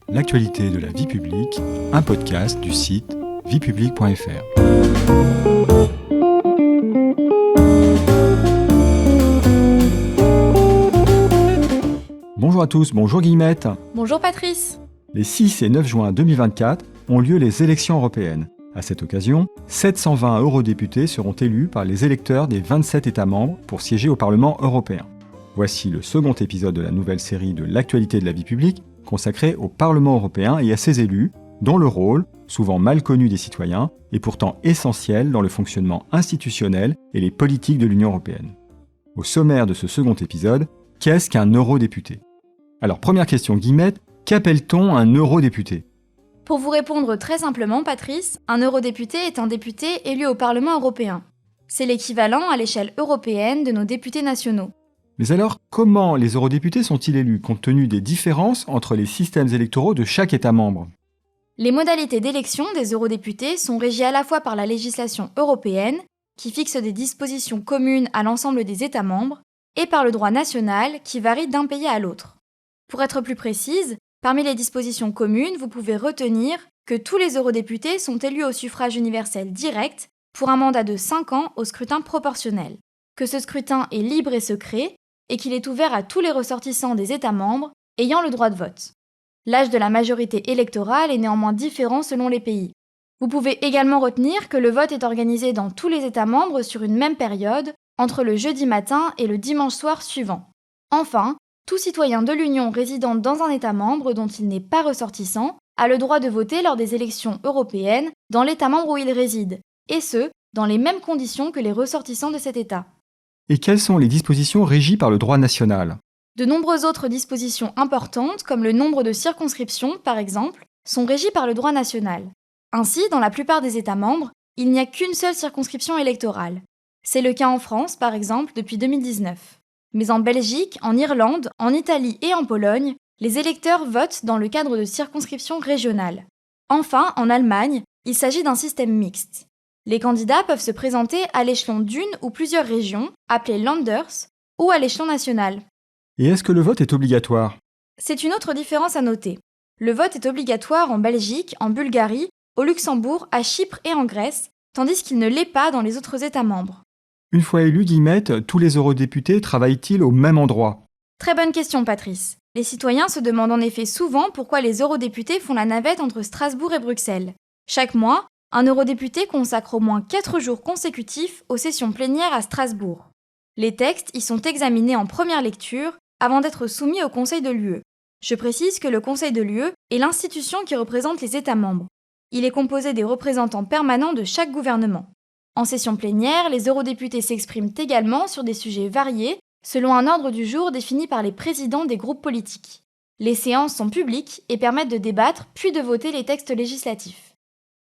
l'actualité de la vie publique, un podcast du site viepublique.fr. Bonjour à tous, bonjour Guillemette. Bonjour Patrice. Les 6 et 9 juin 2024 ont lieu les élections européennes. À cette occasion, 720 eurodéputés seront élus par les électeurs des 27 États membres pour siéger au Parlement européen. Voici le second épisode de la nouvelle série de l'actualité de la vie publique, consacrée au Parlement européen et à ses élus, dont le rôle, souvent mal connu des citoyens, est pourtant essentiel dans le fonctionnement institutionnel et les politiques de l'Union européenne. Au sommaire de ce second épisode, qu'est-ce qu'un eurodéputé ? Alors première question Guillemette, qu'appelle-t-on un eurodéputé ? Pour vous répondre très simplement, Patrice, un eurodéputé est un député élu au Parlement européen. C'est l'équivalent à l'échelle européenne de nos députés nationaux. Mais alors, comment les eurodéputés sont-ils élus compte tenu des différences entre les systèmes électoraux de chaque État membre ? Les modalités d'élection des eurodéputés sont régies à la fois par la législation européenne, qui fixe des dispositions communes à l'ensemble des États membres, et par le droit national, qui varie d'un pays à l'autre. Pour être plus précise, parmi les dispositions communes, vous pouvez retenir que tous les eurodéputés sont élus au suffrage universel direct pour un mandat de 5 ans au scrutin proportionnel, que ce scrutin est libre et secret, et qu'il est ouvert à tous les ressortissants des États membres ayant le droit de vote. L'âge de la majorité électorale est néanmoins différent selon les pays. Vous pouvez également retenir que le vote est organisé dans tous les États membres sur une même période, entre le jeudi matin et le dimanche soir suivant. Enfin, tout citoyen de l'Union résidant dans un État membre dont il n'est pas ressortissant a le droit de voter lors des élections européennes dans l'État membre où il réside, et ce, dans les mêmes conditions que les ressortissants de cet État. Et quelles sont les dispositions régies par le droit national ? De nombreuses autres dispositions importantes, comme le nombre de circonscriptions, par exemple, sont régies par le droit national. Ainsi, dans la plupart des États membres, il n'y a qu'une seule circonscription électorale. C'est le cas en France, par exemple, depuis 2019. Mais en Belgique, en Irlande, en Italie et en Pologne, les électeurs votent dans le cadre de circonscriptions régionales. Enfin, en Allemagne, il s'agit d'un système mixte. Les candidats peuvent se présenter à l'échelon d'une ou plusieurs régions, appelées Landers, ou à l'échelon national. Et est-ce que le vote est obligatoire ? C'est une autre différence à noter. Le vote est obligatoire en Belgique, en Bulgarie, au Luxembourg, à Chypre et en Grèce, tandis qu'il ne l'est pas dans les autres États membres. Une fois élus, Guillemette, tous les eurodéputés travaillent-ils au même endroit ? Très bonne question, Patrice. Les citoyens se demandent en effet souvent pourquoi les eurodéputés font la navette entre Strasbourg et Bruxelles. Chaque mois, un eurodéputé consacre au moins 4 jours consécutifs aux sessions plénières à Strasbourg. Les textes y sont examinés en première lecture avant d'être soumis au Conseil de l'UE. Je précise que le Conseil de l'UE est l'institution qui représente les États membres. Il est composé des représentants permanents de chaque gouvernement. En session plénière, les eurodéputés s'expriment également sur des sujets variés selon un ordre du jour défini par les présidents des groupes politiques. Les séances sont publiques et permettent de débattre puis de voter les textes législatifs.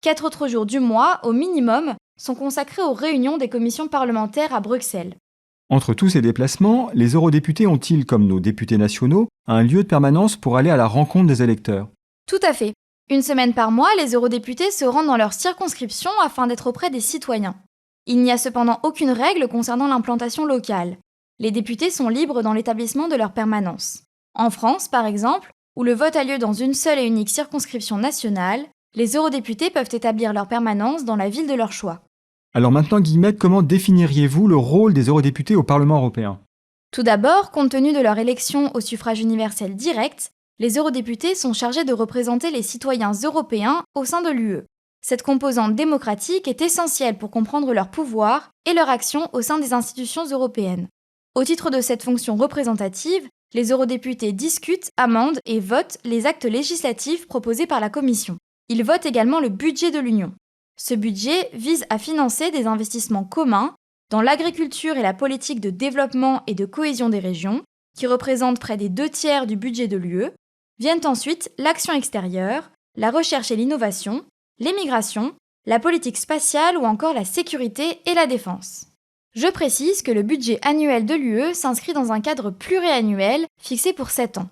4 autres jours du mois, au minimum, sont consacrés aux réunions des commissions parlementaires à Bruxelles. Entre tous ces déplacements, les eurodéputés ont-ils, comme nos députés nationaux, un lieu de permanence pour aller à la rencontre des électeurs ? Tout à fait. Une semaine par mois, les eurodéputés se rendent dans leur circonscription afin d'être auprès des citoyens. Il n'y a cependant aucune règle concernant l'implantation locale. Les députés sont libres dans l'établissement de leur permanence. En France, par exemple, où le vote a lieu dans une seule et unique circonscription nationale, les eurodéputés peuvent établir leur permanence dans la ville de leur choix. Alors maintenant, Guillemette, comment définiriez-vous le rôle des eurodéputés au Parlement européen ? Tout d'abord, compte tenu de leur élection au suffrage universel direct, les eurodéputés sont chargés de représenter les citoyens européens au sein de l'UE. Cette composante démocratique est essentielle pour comprendre leurs pouvoirs et leur action au sein des institutions européennes. Au titre de cette fonction représentative, les eurodéputés discutent, amendent et votent les actes législatifs proposés par la Commission. Ils votent également le budget de l'Union. Ce budget vise à financer des investissements communs dans l'agriculture et la politique de développement et de cohésion des régions, qui représentent près des 2/3 du budget de l'UE. Viennent ensuite l'action extérieure, la recherche et l'innovation, les migrations, la politique spatiale ou encore la sécurité et la défense. Je précise que le budget annuel de l'UE s'inscrit dans un cadre pluriannuel fixé pour 7 ans.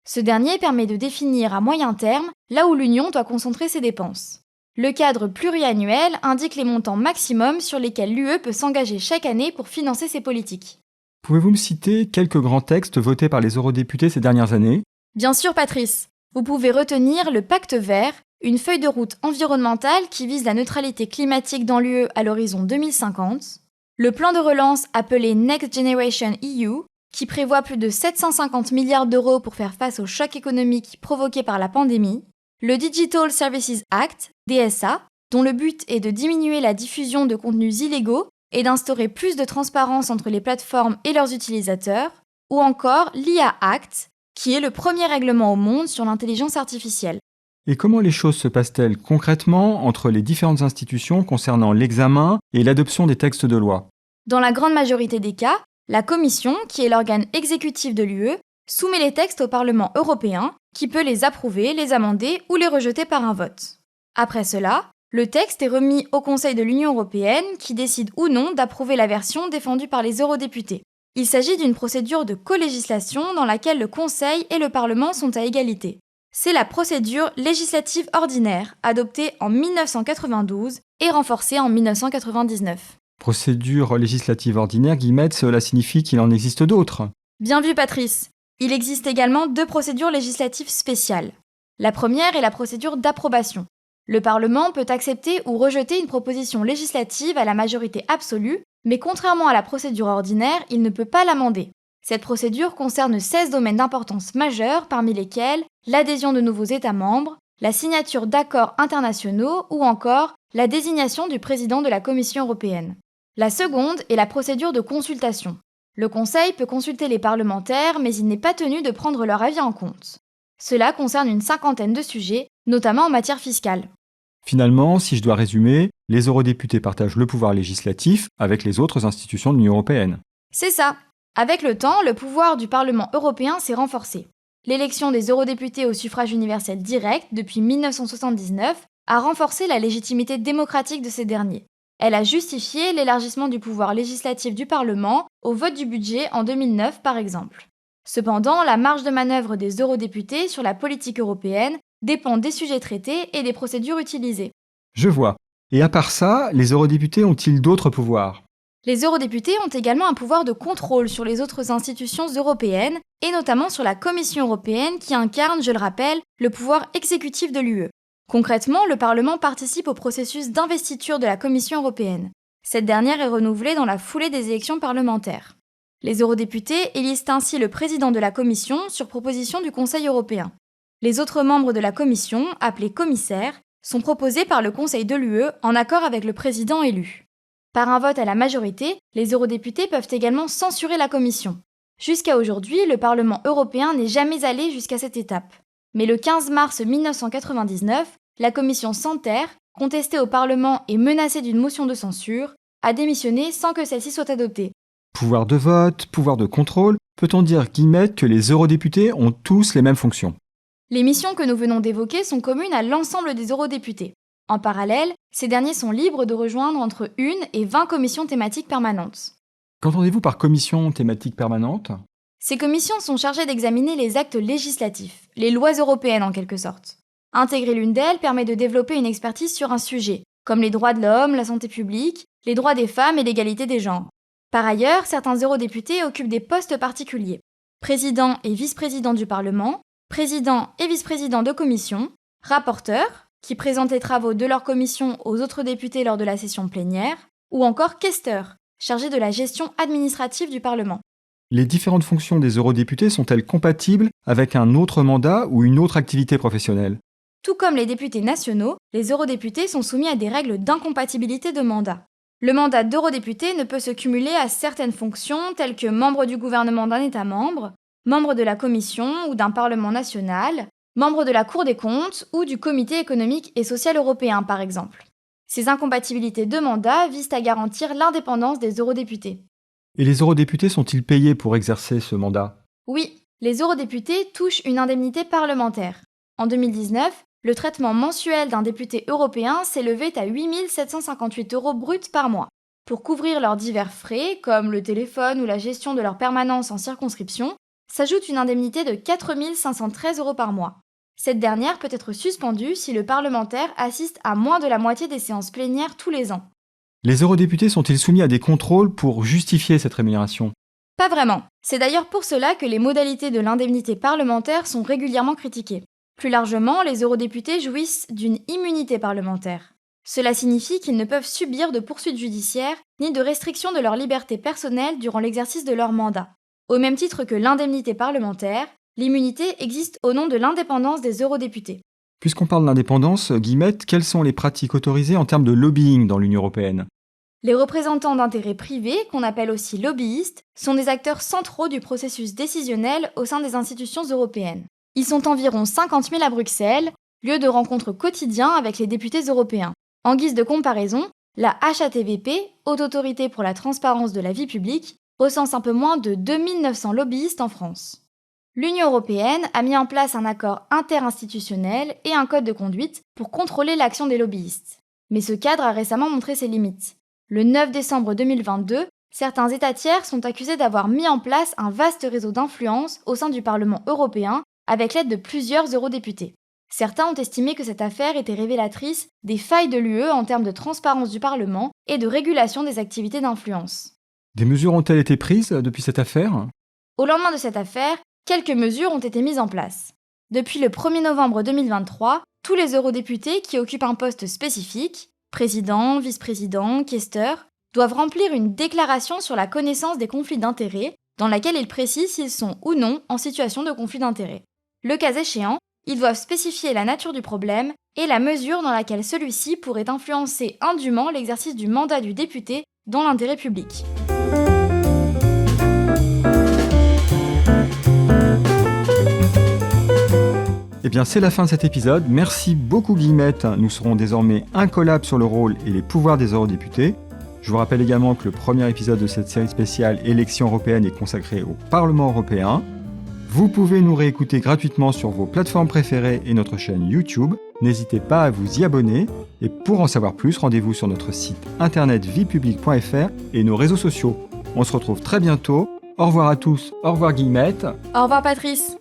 Ce dernier permet de définir à moyen terme là où l'Union doit concentrer ses dépenses. Le cadre pluriannuel indique les montants maximums sur lesquels l'UE peut s'engager chaque année pour financer ses politiques. Pouvez-vous me citer quelques grands textes votés par les eurodéputés ces dernières années ? Bien sûr, Patrice. Vous pouvez retenir le Pacte vert, une feuille de route environnementale qui vise la neutralité climatique dans l'UE à l'horizon 2050, le plan de relance appelé Next Generation EU, qui prévoit plus de 750 milliards d'euros pour faire face au choc économique provoqué par la pandémie, le Digital Services Act, DSA, dont le but est de diminuer la diffusion de contenus illégaux et d'instaurer plus de transparence entre les plateformes et leurs utilisateurs, ou encore l'IA Act, qui est le premier règlement au monde sur l'intelligence artificielle. Et comment les choses se passent-elles concrètement entre les différentes institutions concernant l'examen et l'adoption des textes de loi? Dans la grande majorité des cas, la Commission, qui est l'organe exécutif de l'UE, soumet les textes au Parlement européen, qui peut les approuver, les amender ou les rejeter par un vote. Après cela, le texte est remis au Conseil de l'Union européenne, qui décide ou non d'approuver la version défendue par les eurodéputés. Il s'agit d'une procédure de colégislation dans laquelle le Conseil et le Parlement sont à égalité. C'est la procédure législative ordinaire, adoptée en 1992 et renforcée en 1999. Procédure législative ordinaire, Guillemette, cela signifie qu'il en existe d'autres. Bien vu, Patrice. Il existe également 2 procédures législatives spéciales. La première est la procédure d'approbation. Le Parlement peut accepter ou rejeter une proposition législative à la majorité absolue, mais contrairement à la procédure ordinaire, il ne peut pas l'amender. Cette procédure concerne 16 domaines d'importance majeure, parmi lesquels l'adhésion de nouveaux États membres, la signature d'accords internationaux ou encore la désignation du président de la Commission européenne. La seconde est la procédure de consultation. Le Conseil peut consulter les parlementaires, mais il n'est pas tenu de prendre leur avis en compte. Cela concerne une 50aine de sujets, notamment en matière fiscale. Finalement, si je dois résumer, les eurodéputés partagent le pouvoir législatif avec les autres institutions de l'Union européenne. C'est ça. Avec le temps, le pouvoir du Parlement européen s'est renforcé. L'élection des eurodéputés au suffrage universel direct depuis 1979 a renforcé la légitimité démocratique de ces derniers. Elle a justifié l'élargissement du pouvoir législatif du Parlement au vote du budget en 2009 par exemple. Cependant, la marge de manœuvre des eurodéputés sur la politique européenne dépend des sujets traités et des procédures utilisées. Je vois. Et à part ça, les eurodéputés ont-ils d'autres pouvoirs? Les eurodéputés ont également un pouvoir de contrôle sur les autres institutions européennes, et notamment sur la Commission européenne qui incarne, je le rappelle, le pouvoir exécutif de l'UE. Concrètement, le Parlement participe au processus d'investiture de la Commission européenne. Cette dernière est renouvelée dans la foulée des élections parlementaires. Les eurodéputés élisent ainsi le président de la Commission sur proposition du Conseil européen. Les autres membres de la Commission, appelés commissaires, sont proposés par le Conseil de l'UE en accord avec le président élu. Par un vote à la majorité, les eurodéputés peuvent également censurer la Commission. Jusqu'à aujourd'hui, le Parlement européen n'est jamais allé jusqu'à cette étape. Mais le 15 mars 1999, la Commission Santer, contestée au Parlement et menacée d'une motion de censure, a démissionné sans que celle-ci soit adoptée. Pouvoir de vote, pouvoir de contrôle, peut-on dire, Guillemette, que les eurodéputés ont tous les mêmes fonctions? Les missions que nous venons d'évoquer sont communes à l'ensemble des eurodéputés. En parallèle, ces derniers sont libres de rejoindre entre 1 et 20 commissions thématiques permanentes. Qu'entendez-vous par commission thématique permanente? Ces commissions sont chargées d'examiner les actes législatifs, les lois européennes en quelque sorte. Intégrer l'une d'elles permet de développer une expertise sur un sujet, comme les droits de l'homme, la santé publique, les droits des femmes et l'égalité des genres. Par ailleurs, certains eurodéputés occupent des postes particuliers. Président et vice-président du Parlement, président et vice-président de commission, rapporteurs, qui présentent les travaux de leur commission aux autres députés lors de la session plénière, ou encore questeurs, chargés de la gestion administrative du Parlement. Les différentes fonctions des eurodéputés sont-elles compatibles avec un autre mandat ou une autre activité professionnelle? Tout comme les députés nationaux, les eurodéputés sont soumis à des règles d'incompatibilité de mandat. Le mandat d'eurodéputé ne peut se cumuler à certaines fonctions telles que membre du gouvernement d'un État membre, membre de la Commission ou d'un Parlement national, membre de la Cour des comptes ou du Comité économique et social européen par exemple. Ces incompatibilités de mandat visent à garantir l'indépendance des eurodéputés. Et les eurodéputés sont-ils payés pour exercer ce mandat? Oui, les eurodéputés touchent une indemnité parlementaire. En 2019, le traitement mensuel d'un député européen s'élevait à 8 758 € bruts par mois. Pour couvrir leurs divers frais, comme le téléphone ou la gestion de leur permanence en circonscription, s'ajoute une indemnité de 4 513 € par mois. Cette dernière peut être suspendue si le parlementaire assiste à moins de la moitié des séances plénières tous les ans. Les eurodéputés sont-ils soumis à des contrôles pour justifier cette rémunération? Pas vraiment. C'est d'ailleurs pour cela que les modalités de l'indemnité parlementaire sont régulièrement critiquées. Plus largement, les eurodéputés jouissent d'une immunité parlementaire. Cela signifie qu'ils ne peuvent subir de poursuites judiciaires ni de restrictions de leur liberté personnelle durant l'exercice de leur mandat. Au même titre que l'indemnité parlementaire, l'immunité existe au nom de l'indépendance des eurodéputés. Puisqu'on parle d'indépendance, Guillemette, quelles sont les pratiques autorisées en termes de lobbying dans l'Union européenne ? Les représentants d'intérêts privés, qu'on appelle aussi lobbyistes, sont des acteurs centraux du processus décisionnel au sein des institutions européennes. Ils sont environ 50 000 à Bruxelles, lieu de rencontres quotidien avec les députés européens. En guise de comparaison, la HATVP, Haute Autorité pour la transparence de la vie publique, recense un peu moins de 2900 lobbyistes en France. L'Union européenne a mis en place un accord interinstitutionnel et un code de conduite pour contrôler l'action des lobbyistes. Mais ce cadre a récemment montré ses limites. Le 9 décembre 2022, certains États tiers sont accusés d'avoir mis en place un vaste réseau d'influence au sein du Parlement européen avec l'aide de plusieurs eurodéputés. Certains ont estimé que cette affaire était révélatrice des failles de l'UE en termes de transparence du Parlement et de régulation des activités d'influence. Des mesures ont-elles été prises depuis cette affaire ? Au lendemain de cette affaire, quelques mesures ont été mises en place. Depuis le 1er novembre 2023, tous les eurodéputés qui occupent un poste spécifique, président, vice-président, questeur, doivent remplir une déclaration sur la connaissance des conflits d'intérêts dans laquelle ils précisent s'ils sont ou non en situation de conflit d'intérêts. Le cas échéant, ils doivent spécifier la nature du problème et la mesure dans laquelle celui-ci pourrait influencer indûment l'exercice du mandat du député dans l'intérêt public. Eh bien, c'est la fin de cet épisode. Merci beaucoup Guillemette. Nous serons désormais incollables sur le rôle et les pouvoirs des eurodéputés. Je vous rappelle également que le premier épisode de cette série spéciale Élections européennes est consacré au Parlement européen. Vous pouvez nous réécouter gratuitement sur vos plateformes préférées et notre chaîne YouTube. N'hésitez pas à vous y abonner. Et pour en savoir plus, rendez-vous sur notre site internet viepublique.fr et nos réseaux sociaux. On se retrouve très bientôt. Au revoir à tous. Au revoir Guillemette. Au revoir Patrice.